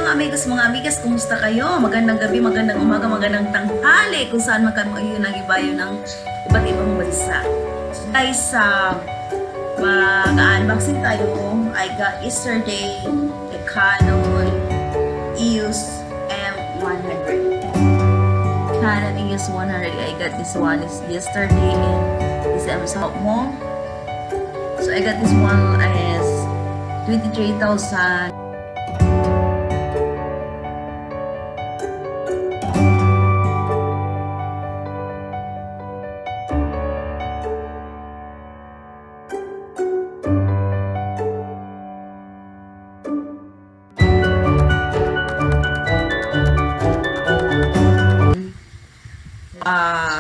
mga amigas, kumusta kayo? Magandang gabi, magandang umaga, magandang tanghali kung saan man kayo nag-ibayo ng iba't ibang bansa. So guys, mag-unboxing tayo. I got yesterday the Canon eosm100. Canon eosm100. I got this one is yesterday in this episode mo. So I got this one as 23,000.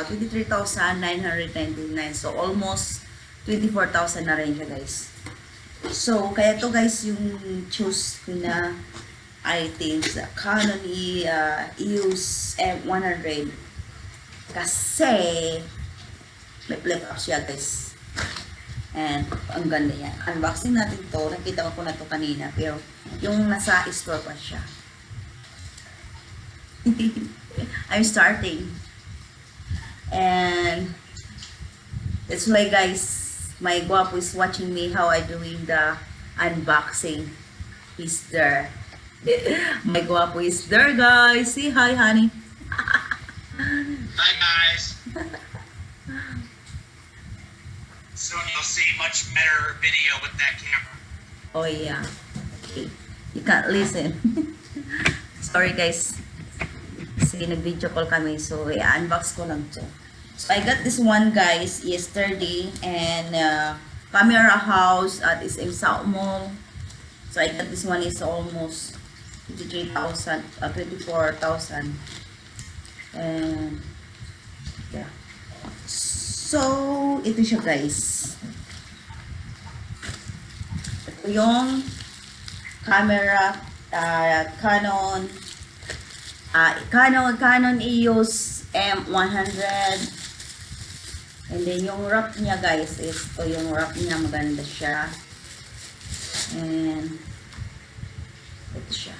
$23,999. So, almost 24,000 na rin siya, guys. So, kaya to guys, yung choose ko na items, Canon EOS M100. Kasi, may flip up siya, guys. And, ang ganda yan. Unboxing natin to. Nakita ko na to kanina. Pero, yung nasa store pa siya. I'm starting. And that's why guys, my guapo is watching me how I doing the unboxing. He's there. My guapo is there, guys. Say hi, honey. Hi guys. Soon you'll see much better video with that camera. Oh yeah. Okay. You can't listen. Sorry guys. Kasi nag-video call kami. So, i-unbox ko lang to. So, I got this one, guys, yesterday. And, camera house at SM South Mall. So, I got this one is almost 23,000, 24,000. And, yeah. So, ito siya, guys. Ito yung camera, Canon EOS M100. And then yung wrap niya, guys, is ito yung wrap niya, maganda siya. And ito siya.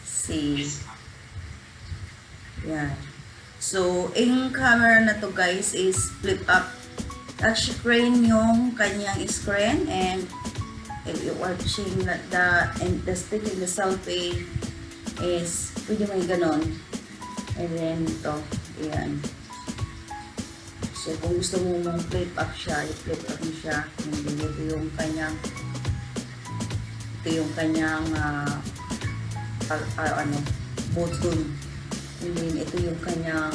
See. Yan. So, yung camera na to, guys, is flip up touch screen yung kanyang screen, and if you're watching the stick in the selfie is pwede may ganon. And then ito, ayan. So kung gusto mo mong flip up siya, i-flip up mo siya. And then ito yung kanyang button. And then ito yung kanyang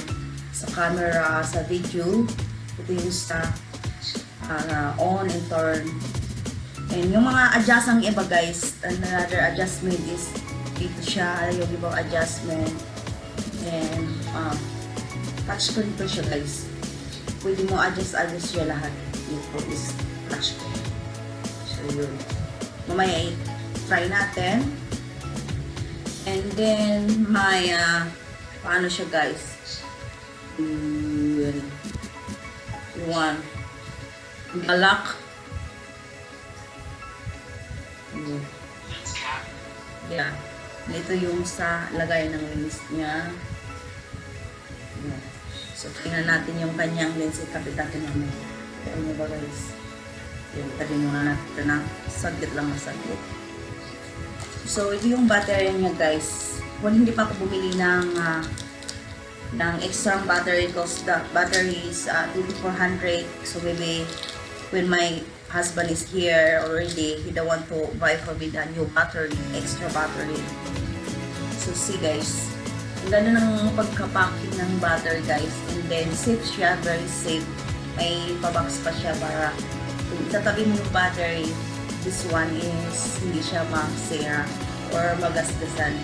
sa camera, sa video. Ito yung sa on and turn. And yung mga adjustment iba, guys, another adjustment is dito siya, yung ibang adjustment. And touch screen to siya, guys. Pwede mo adjust siya lahat. Ito is touch screen. So yun, mamaya try natin. And then may paano siya, guys, one galak. Yeah. Ito yung sa lagay ng lens niya. Yeah. So, tingnan natin yung kanyang lens. Ikapit natin namin. Ito mo ba, guys? Yung tabi muna natin na saglit lang na saglit. So, ito yung battery niya, guys. Kung hindi pa ako bumili ng extra battery, because the battery is 2400. So maybe when my husband is here already, he don't want to buy for me the new battery, extra battery. So see, guys, ang ganda ng pagka-packing ng battery, guys. And then safe siya, very safe. May pabox pa siya para kung itatabi mo yung battery, this one is hindi siya mag-sira or magasgasan.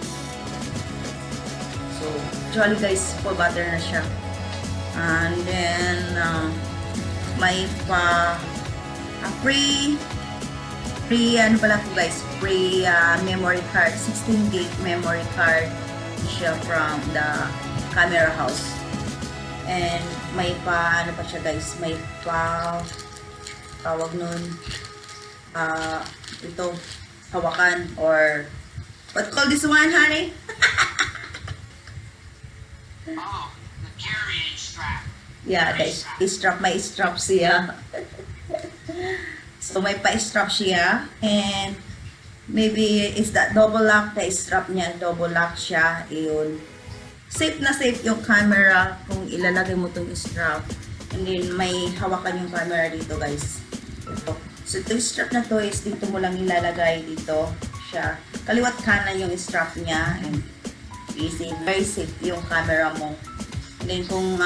So, actually, guys, full battery na siya. And then, may free ano pala po, guys, free memory card, 16 gig memory card siya from the camera house. And may ano pa siya, guys, may tawag nun, ito, hawakan, or, what call this one, honey? Oh, the carrying strap. Yeah, the strap, may strap siya. So, may pa-strap siya, and, maybe, is that double lock, the strap niya, double lock siya, yun. Safe na safe yung camera kung ilalagay mo itong strap. And then, may hawakan yung camera dito, guys. Ito. So, itong strap na to is dito mo lang ilalagay dito siya. Kaliwat kanan yung strap niya. And easy, very safe yung camera mo. And then, kung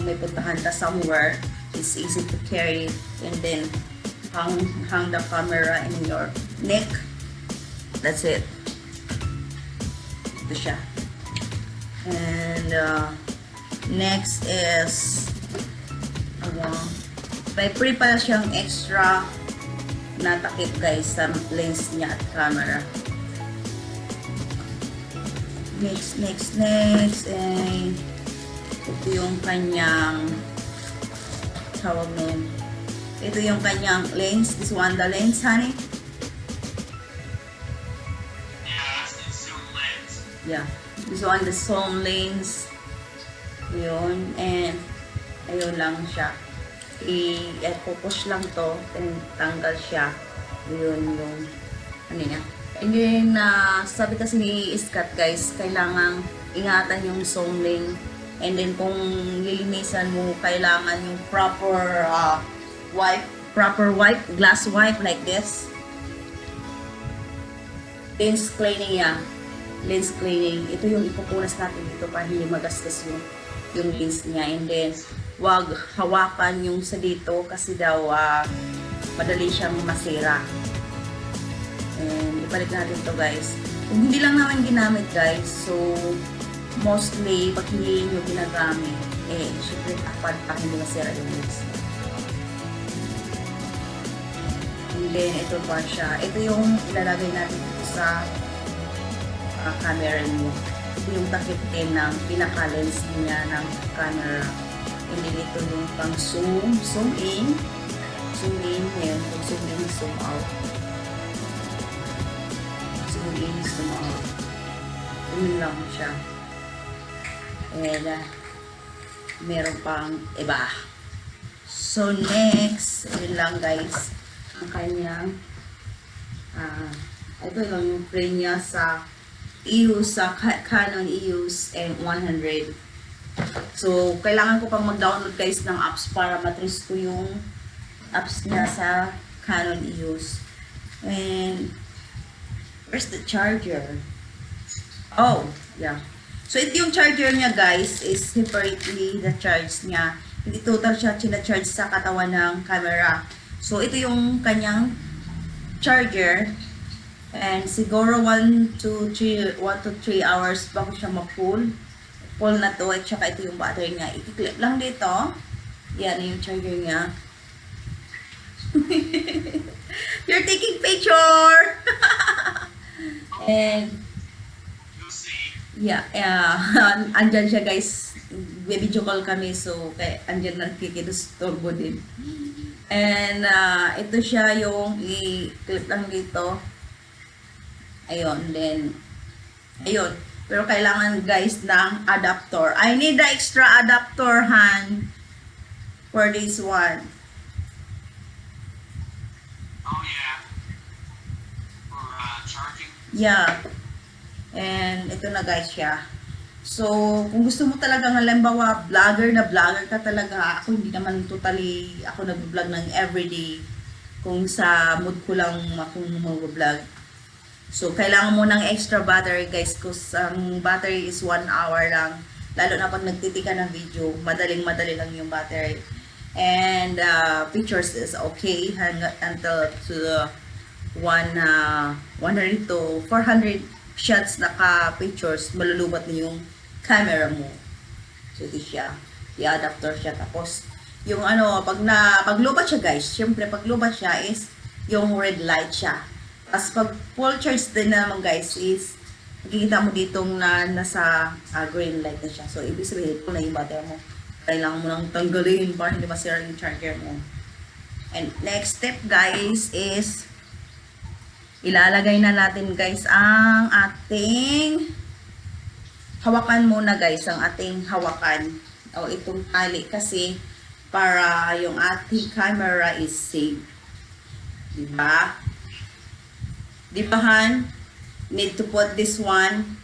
may puntahan ka somewhere, it's easy to carry. And then, hang the camera in your neck. That's it. Ito siya. And next is may free pala siyang extra na takip, guys, sa lens niya at camera. Next and ito yung kanyang tawag nun. Ito yung kanyang lens. This one, the lens, honey. Yeah, that's the zoom lens. Yeah. This one, the zoom lens. Yun. And, ayun lang siya. I-push lang to. And tanggal siya. Yun yung, ano niya. And then, sabi kasi ni Scott, guys, kailangan ingatan yung zoom lens. And then, kung lilinisan mo, kailangan yung proper glass wipe like this. Lens cleaning yan. Lens cleaning. Ito yung ipupunas natin dito para hindi magasgas yung lens niya. And then, wag hawakan yung sa dito kasi daw madali siyang masira. And ibalik natin to, guys. Kung hindi lang naman ginamit, guys, so mostly pag hindi nyo ginagamit, syempre takpan pa hindi masira yung lens. And then, ito pa siya. Ito yung ilalagay natin dito sa camera niyo. Ito yung takip din ng pinaka-lens niya ng camera. And then, ito yung pang zoom in. Zoom in, yan. Zoom in, zoom out. Zoom in, zoom out. Yun lang siya. And, meron pang iba. So, next, yun lang, guys. Ang kanyang ito lang yung frame niya sa canon eosm100. So, kailangan ko pang mag-download, guys, ng apps para matrace ko yung apps niya sa Canon EOS. And where's the charger? Oh, yeah. So, ito yung charger niya, guys, is separately the charge niya. Hindi total siya charge sa katawan ng camera. So, ito yung kanyang charger. And siguro 1 to 3 hours bago siya ma-full. Full na to. At saka ito yung battery niya. I-clip lang dito. Yan yung charger niya. You're taking picture! And yeah, andyan siya, guys. Video call kami, so andyan na nakikidusturbo din. And ito siya yung i-clip lang dito. Ayun, then ayun. Pero kailangan, guys, ng adapter. I need the extra adapter, Han, for this one. Oh yeah. For charging. Yeah. And ito na, guys, siya. So, kung gusto mo talaga, halimbawa, vlogger ka talaga, ako hindi naman totally, ako nag-vlog ng everyday, kung sa mood ko lang akong mag-vlog. So, kailangan mo ng extra battery, guys, kasi ang battery is 1 hour lang. Lalo na pag nagtitika ng video, madaling-madali lang yung battery. And, pictures is okay until to 100 to 400 shots naka-pictures, malulubat na yung camera mo. So, ito siya. I-adapter siya. Tapos, yung pag lubat siya, guys, syempre, pag lubat siya is yung red light siya. Tapos, pag full charge din naman, guys, is makikita mo ditong nasa green light na siya. So, ibig sabihin, ito na yung battery mo. Kailangan mo nang tanggalin para hindi masira yung charger mo. And next step guys is ilalagay na natin guys ang ating hawakan muna guys, ang ating hawakan o itong tali kasi para yung ating camera is safe. Diba? Diba Han? Need to put this one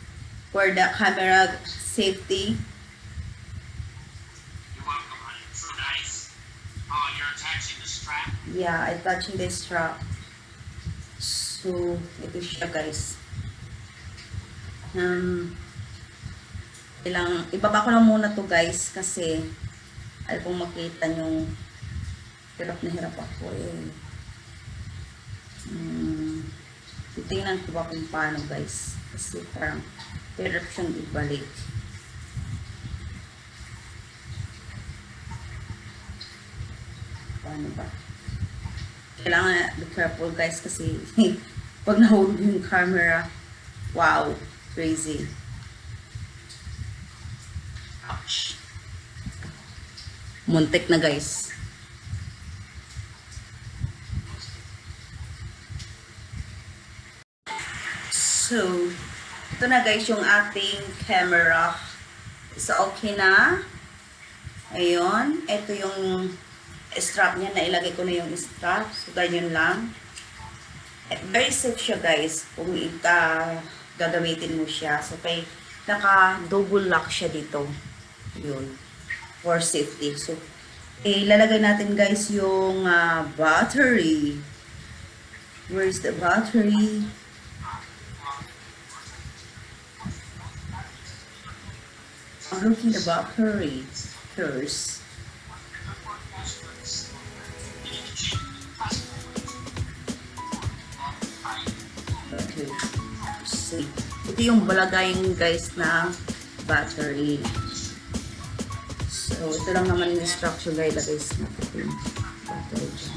for the camera safety. You're welcome, honey. So nice. Oh, you're attaching the strap? Yeah, I'm touching this strap. So, ito siya guys. Ibaba ko lang muna to guys kasi ay kung makita nyo hirap na hirap ako eh. Titingnan ko ba kung paano guys kasi parang hirap siyang ibalik. Paano ba? Kailangan be careful guys kasi pag nahulog yung camera, wow, crazy. Ouch. Muntik na guys. So, ito na guys yung ating camera. So, okay na. Ayun. Ito yung strap niya. Nailagay ko na yung strap. So, ganyan lang. Very safe siya guys. Kung gagamitin mo siya. So, naka-double lock siya dito. Yun. For safety. So, ilalagay natin guys yung battery. Where's the battery? I'm looking the battery first. Okay. See. Ito yung balagayin guys na battery. So, ito lang naman yung instruction guys na ito yung battery dyan.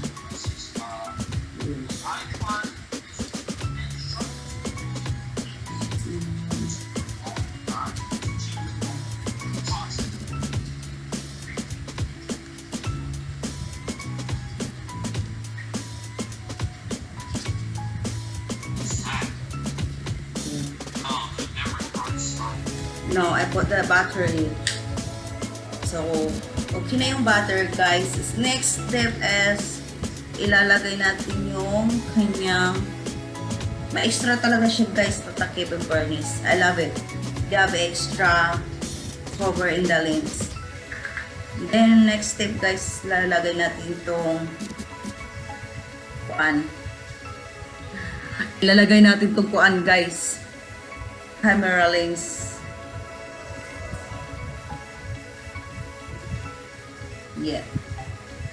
No, I put the battery. So, okay na yung battery guys. Next step is ilalagay natin yung kanyang ma-extra talaga siya guys tatakip yung furnace. I love it. They have extra cover in the lens. Then next step guys, lalagay natin itong kuan. Ilalagay natin itong kuan guys. Camera lens. Yeah.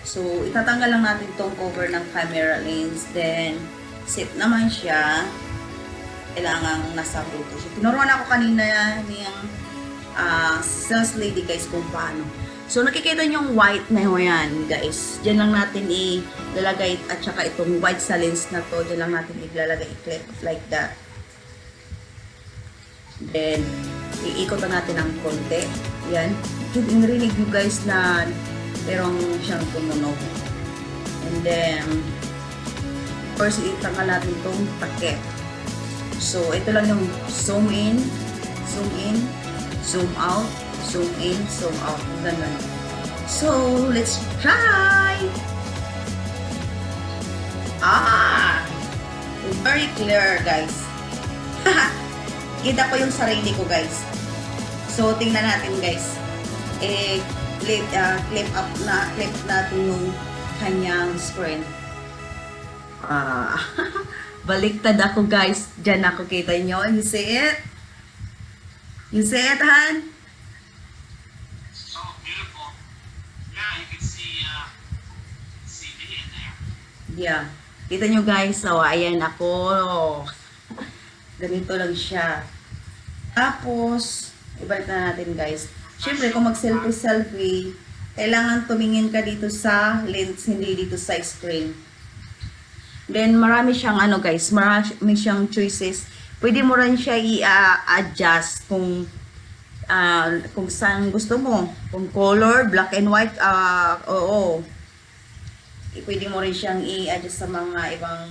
So, itatanggal lang natin tong cover ng camera lens. Then, set naman siya. Kailangan nasa Bluetooth. Tinuruan ako kanina niyang sales lady guys kung paano. So, nakikita niyo yung white na yan guys. Diyan lang natin ilalagay at saka itong white sa lens na to. Diyan lang natin ilalagay i-clip like that. Then, iikot natin ng konti. Yan. Narinig nyo guys na merong siyang tumunog. And then, first, itanggal natin itong takip. So, ito lang yung zoom in, zoom out, zoom in, zoom out. Ganun. So, let's try! Very clear, guys. Kita ko yung sarili ko, guys. So, tingnan natin, guys. Clip natin yung kanyang screen. Baliktad ako guys. Diyan ako kita nyo. You see it? You see it, Han? Oh, beautiful. Yeah, you can see me in there. Yeah. Kita nyo guys. So, ayan ako. Ganito lang siya. Tapos, ibalik na natin guys. Siyempre, kung mag-selfie, kailangan tumingin ka dito sa lens, hindi dito sa screen. Then, marami siyang guys, marami siyang choices. Pwede mo rin siya i-adjust kung saan gusto mo. Kung color, black and white, oo. pwede mo rin siyang i-adjust sa mga ibang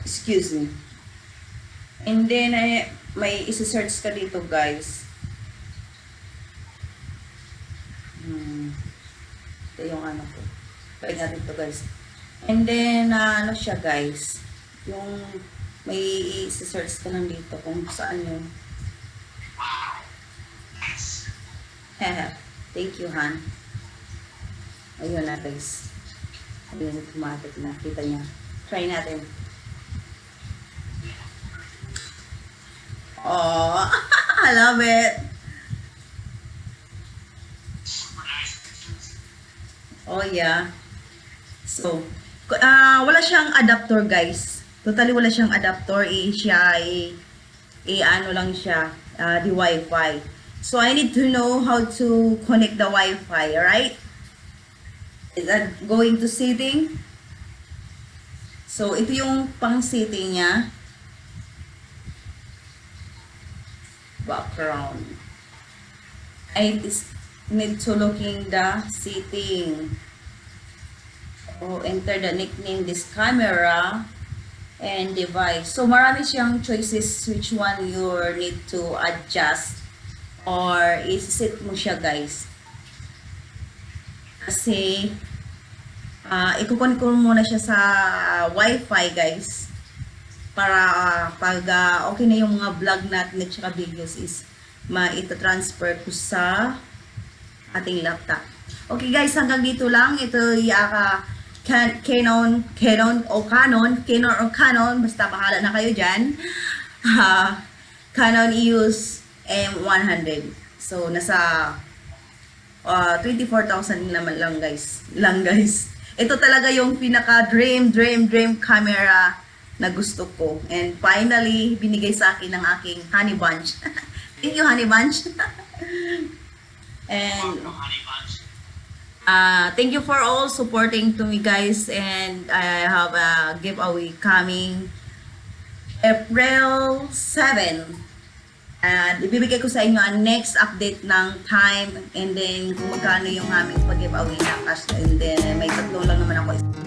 excuse me. And then may isi-search ka dito, guys. Ito yung ano ko. Try natin ito, guys. And then ano siya, guys, yung may isi-search ka lang dito kung saan yung Wow. Nice. thank you, Han. Ayun na, guys. Ayun, automatic na. Kita niya. Try natin. Oh, I love it. Super nice pictures. Oh, yeah. So, wala siyang adapter, guys. Totally wala siyang adapter. Ano lang siya, the Wi-Fi. So, I need to know how to connect the Wi-Fi, right? Is that going to setting? So, ito yung pang setting niya. Background. I need to looking the setting. Oh, enter the nickname, this camera, and device. So, marami siyang choices which one you need to adjust or i-set mo siya, guys. Kasi, ikukunin ko muna siya sa Wi-Fi, guys. Para pag okay na yung mga vlog natin at saka videos is ita-transfer ko sa ating laptop. Okay, guys, hanggang dito lang. Ito canon or canon, basta bahala na kayo dyan. Canon eosm100. So, nasa 24,000 naman lang, guys. Ito talaga yung pinaka dream camera na gusto ko. And finally, binigay sa akin ng aking honey bunch. Thank you, honey bunch. And Welcome, honey bunch. thank you for all supporting to me, guys. And I have a giveaway coming April 7. And ibibigay ko sa inyo ang next update ng time and then kung magkano yung aming pag-giveaway na cash. And then may tatlo lang naman ako.